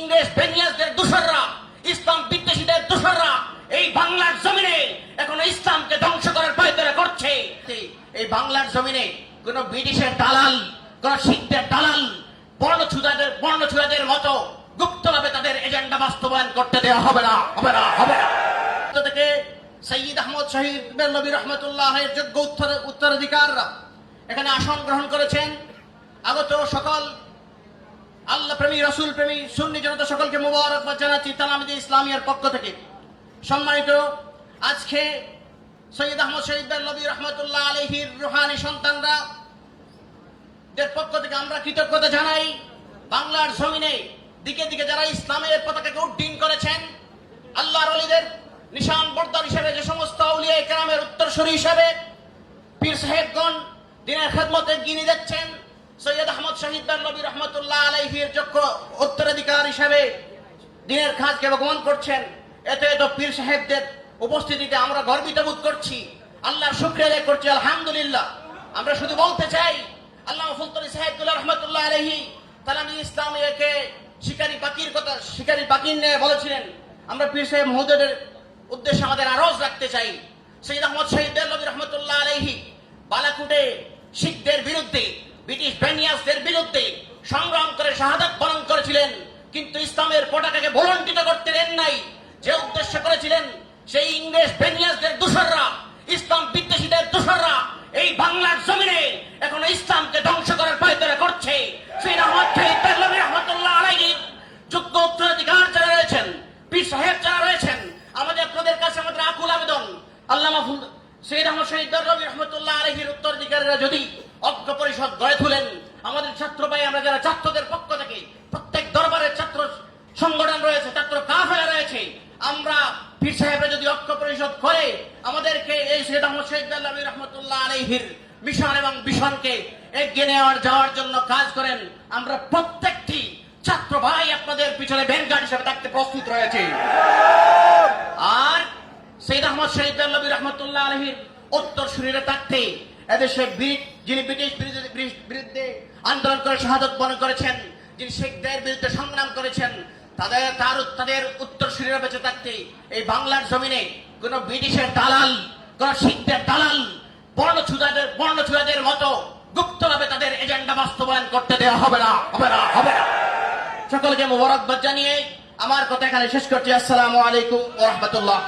ইংরেজ বেনিয়াসদের দোসররা, ইসলাম বিদ্বেষীদের দোসররা এই বাংলার জমিনে এখনো ইসলামকে ধ্বংস করার পায়তারা করছে। এই বাংলার জমিনে কোন ব্রিটিশের দালাল, কোন শিখদের দালাল, বর্ণছুদাদের মতো গুপ্তভাবে তাদের এজেন্ডা বাস্তবায়ন করতে দেওয়া হবে না, হবে না, হবে না। থেকে সৈয়দ আহমদ শহীদ বেল্লভী রহমতুল্লাহের যোগ্য উত্তরাধিকাররা এখানে আসন গ্রহণ করেছেন। আগত সকল আল্লাহ প্রেমী, রসুল প্রেমী সুন্নি জনতা সকলকে মোবারকবাদ জানাচ্ছি তালামিদে ইসলামিয়ার পক্ষ থেকে। সম্মানিত, আজকে সৈয়দ আহমদ শহীদ বেল্লভী রহমতুল্লাহ আলাইহির রুহানি সন্তানরা দের পক্ষ থেকে আমরা কৃতজ্ঞতা জানাই। বাংলার জমিনে দিকে দিকে যারা ইসলামের পতাকাকে উড্ডীন করেছেন, আল্লাহর ওলিদের নিশান বরদার হিসেবে যে সমস্ত আউলিয়া কেরামের উত্তরসূরি হিসেবে পীর সাহেবগণ দিনের খেদমতে গিনি যাচ্ছেন, সৈয়দ আহমদ শহীদ বেল্লভী রহমতুল্লাহ আলাইহির যোগ্য উত্তরাধিকার হিসেবে দিনের কাজকে বহন করছেন, এত এত পীর সাহেবদের উপস্থিতিতে আমরা গর্বিত বোধ করছি, আল্লাহর শুকরিয়া আদায় করছি, আলহামদুলিল্লাহ। আমরা শুধু বলতে চাই, আল্লামা ফুলতলি সাহেবুল্লাহ রহমতুল্লাহ আলাইহি তালামিদে ইসলামিয়াকে শিকারী পাখির নিয়ে বলেছিলেন। আমরা পীর সাহেব মহোদয়ের উদ্দেশ্যে আমাদের আরজ রাখতে চাই, সৈয়দ আহমদ শহীদ বেল্লভী রহমতুল্লাহ আলাইহি বালাকুটে শিখদের বিরুদ্ধে, ব্রিটিশ বেনিয়াসদের বিরুদ্ধে সংগ্রাম করে শাহাদাত বরণ করেছিলেন, কিন্তু ইসলামের পতাকাকে ভুলণ্ঠিত করতে দেন নাই। যে উদ্দেশ্য করেছিলেন, সেই ইংরেজ বেনিয়াসদের দোসররা, ইসলাম বিদ্বেষীদের দোসররা এই বাংলার জমিনে এখনো ইসলামকে ধ্বংস করার পায়তারা করছে। সৈয়দ আহমদ শহীদ বেল্লভী রহমতুল্লাহ আলাইহির যোগ্য উত্তরাধিকার যারা রয়েছেন, পীর সাহেব যারা রয়েছেন, আমাদের আপনাদের কাছে আমাদের আকুল আবেদন, আল্লামা সৈয়দ আহমদ শহীদ বেল্লভী রহমতুল্লাহ আলাইহির উত্তরাধিকারীরা যদি ঐক্য পরিষদ গড়ে তোলেন, আমাদের ছাত্র ভাই, আমরা যারা ছাত্রদের পক্ষ থেকে প্রত্যেক দরবারের ছাত্র সংগঠন রয়েছে, ছাত্র কাফেলা রয়েছে, আমরা পীর সাহেবরা যদি ঐক্য পরিষদ করে আমাদেরকে এই সৈয়দ আহমদ শহীদ বেল্লভী রহমতুল্লাহ আলাইহির মিশন এবং ভিশনকে এগিয়ে যাওয়ার জন্য কাজ করেন, আমরা প্রত্যেকটি ছাত্র ভাই আপনাদের পিছনে ভ্যানগার্ড হিসেবে থাকতে প্রস্তুত রয়েছে। আর সৈয়দ আহমদ শহীদ বেল্লভী রহমতুল্লাহ আলাইহির উত্তরসূরিরা থাকতে এদেশে যিনি ব্রিটিশ বিরুদ্ধে আন্দোলন করে শাহাদাত বরণ করেছেন, যিনি শিখদের বিরুদ্ধে সংগ্রাম করেছেন, তাদের উত্তরসূরিরা বেঁচে থাকতে এই বাংলার জমিনে কোন ব্রিটিশের দালাল, কোন শিখদের দালাল, বর্ণছুদাদের মতো গুপ্তভাবে তাদের এজেন্ডা বাস্তবায়ন করতে দেওয়া হবে না, হবে না, হবে না। সকলকে মোবারকবাদ জানিয়ে আমার কথা এখানে শেষ করছি। আসসালামু আলাইকুম ওয়া রাহমাতুল্লাহ।